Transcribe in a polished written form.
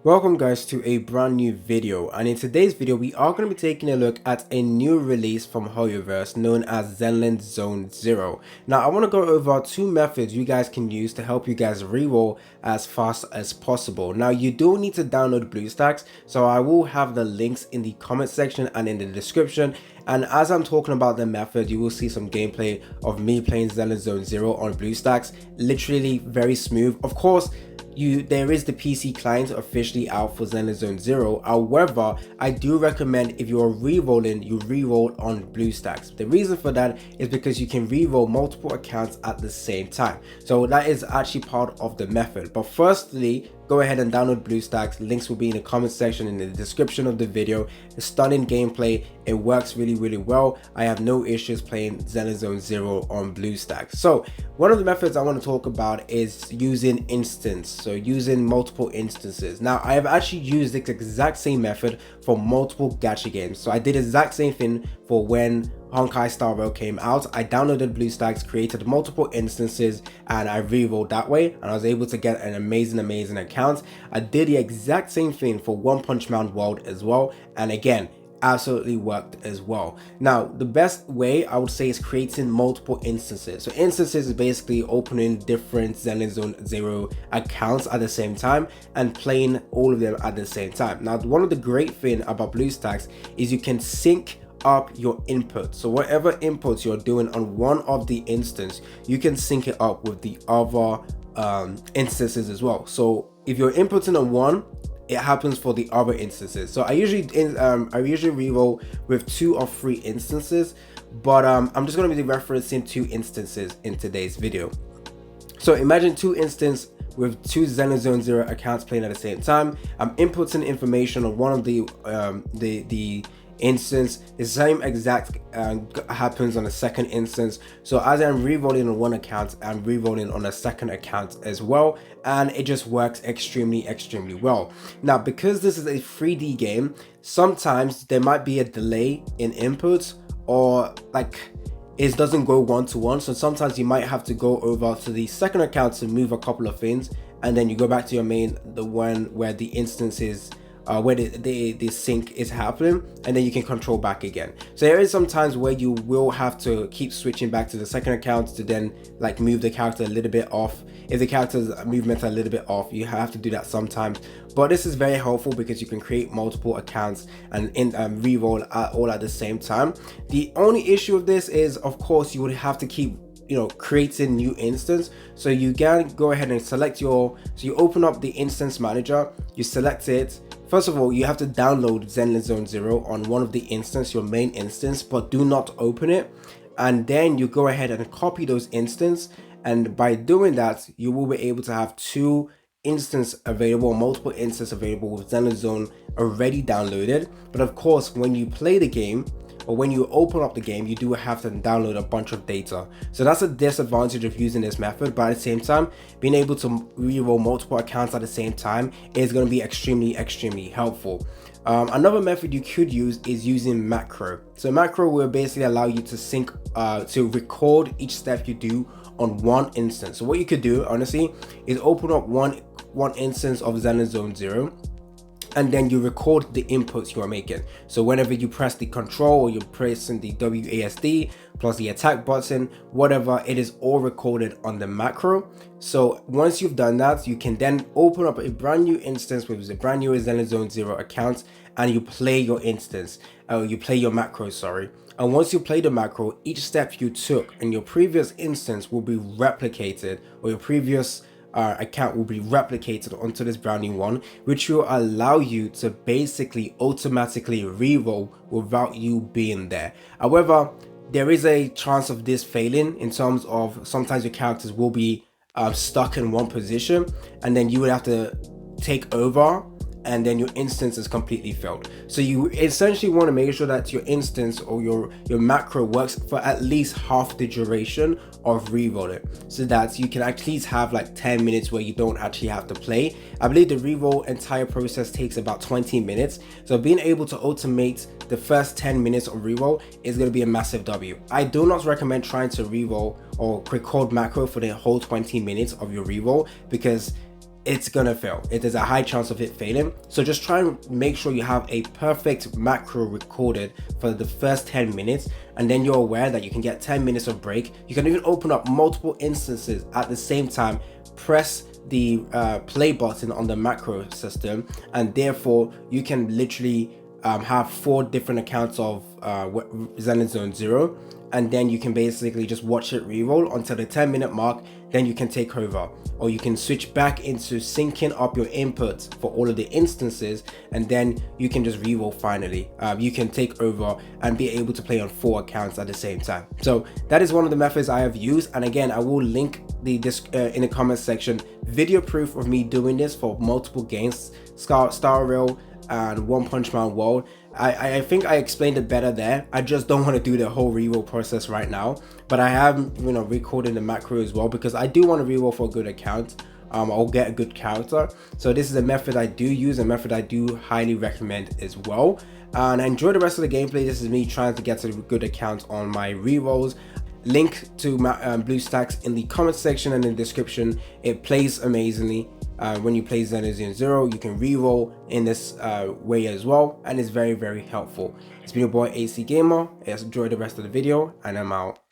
Welcome guys to a brand new video, and in today's video we are going to be taking a look at a new release from Hoyoverse known as Zenless Zone Zero. Now I want to go over two methods you guys can use to help you guys reroll as fast as possible. Now you do need to download Bluestacks, so I will have the links in the comment section and in the description. And as I'm talking about the method, you will see some gameplay of me playing Zenless Zone Zero on Bluestacks. Literally very smooth. Of course, there is the PC client officially out for Zenless Zone Zero. However, I do recommend if you're re-rolling, you re-roll on Bluestacks. The reason for that is because you can re-roll multiple accounts at the same time. So that is actually part of the method. But firstly, go ahead and download Bluestacks. Links will be in the comment section in the description of the video. It's stunning gameplay. It works really well. I have no issues playing Zenless Zone Zero on Bluestacks. So one of the methods I want to talk about is using instance. So using multiple instances. Now I have actually used this exact same method for multiple gacha games. So I did the exact same thing for when Honkai Star Rail came out. I downloaded Bluestacks, created multiple instances, and I re-rolled that way, and I was able to get an amazing account. I did the exact same thing for One Punch Man World as well, and again, absolutely worked as well. Now the best way I would say is creating multiple instances. So instances is basically opening different Zenless Zone Zero accounts at the same time and playing all of them at the same time. Now one of the great thing about Bluestacks is you can sync up your input. So whatever inputs you're doing on one of the instance, you can sync it up with the other instances as well. So if you're inputting on one, it happens for the other instances. So I usually reroll with 2 or 3 instances, but I'm just going to be referencing 2 instances in today's video. So imagine 2 instances with 2 Zenless Zone Zero accounts playing at the same time. I'm inputting information on one of the instance. The same exact happens on the second instance. So as I'm re-rolling on one account, I'm re-rolling on a second account as well, and it just works extremely well. Now because this is a 3D game, sometimes there might be a delay in inputs, or like it doesn't go one-to-one. So sometimes you might have to go over to the second account to move a couple of things, and then you go back to your main, the one where the instance is where the sync is happening, and then you can control back again. So there is some times where you will have to keep switching back to the second account to then like move the character a little bit off. If the character's movement are a little bit off, you have to do that sometimes. But this is very helpful because you can create multiple accounts and re-roll all at the same time. The only issue of this is, of course, you would have to keep creating new instance. So you can go ahead and select so you open up the instance manager, you select it. First of all, you have to download Zenless Zone Zero on one of the instance, your main instance, but do not open it. And then you go ahead and copy those instance, and by doing that you will be able to have 2 instance available, multiple instance available with Zenless Zone already downloaded. But of course, when you play the game, or when you open up the game, you do have to download a bunch of data. So that's a disadvantage of using this method, but at the same time, being able to re-roll multiple accounts at the same time is going to be extremely helpful. Another method you could use is using macro. So macro will basically allow you to sync, to record each step you do on one instance. So what you could do, honestly, is open up one instance of Zenless Zone Zero, and then you record the inputs you are making. So whenever you press the control, or you're pressing the WASD plus the attack button, whatever, it is all recorded on the macro. So once you've done that, you can then open up a brand new instance with a brand new Zenless Zone Zero account, and you play your instance, you play your macro, sorry. And once you play the macro, each step you took in your previous instance will be replicated, or your previous account will be replicated onto this brand new one, which will allow you to basically automatically re-roll without you being there. However, there is a chance of this failing in terms of sometimes your characters will be stuck in one position, and then you would have to take over, and then your instance is completely failed. So you essentially want to make sure that your instance or your macro works for at least half the duration of re-roll it, so that you can at least have like 10 minutes where you don't actually have to play. I believe the re-roll entire process takes about 20 minutes. So being able to automate the first 10 minutes of re-roll is going to be a massive W. I do not recommend trying to re-roll or record macro for the whole 20 minutes of your re-roll, because it's gonna fail. There's a high chance of it failing. So just try and make sure you have a perfect macro recorded for the first 10 minutes, and then you're aware that you can get 10 minutes of break. You can even open up multiple instances at the same time, press the play button on the macro system, and therefore you can literally have 4 different accounts of Zenless Zone 0, and then you can basically just watch it reroll until the 10-minute mark. Then you can take over, or you can switch back into syncing up your inputs for all of the instances, and then you can just reroll finally. You can take over and be able to play on 4 accounts at the same time. So that is one of the methods I have used, and again, I will link in the comment section video proof of me doing this for multiple games, Star Rail and One Punch Man World. I think I explained it better there. I just don't want to do the whole reroll process right now, but I have recorded the macro as well, because I do want to reroll for a good account. I'll get a good character. So this is a method I do use, a method I do highly recommend as well. And enjoy the rest of the gameplay. This is me trying to get to a good account on my rerolls. Link to my Bluestacks in the comment section and in the description. It plays amazingly. When you play Zenless Zone 0, you can reroll in this way as well, and it's very, very helpful. It's been your boy AC Gamer. Enjoy the rest of the video, and I'm out.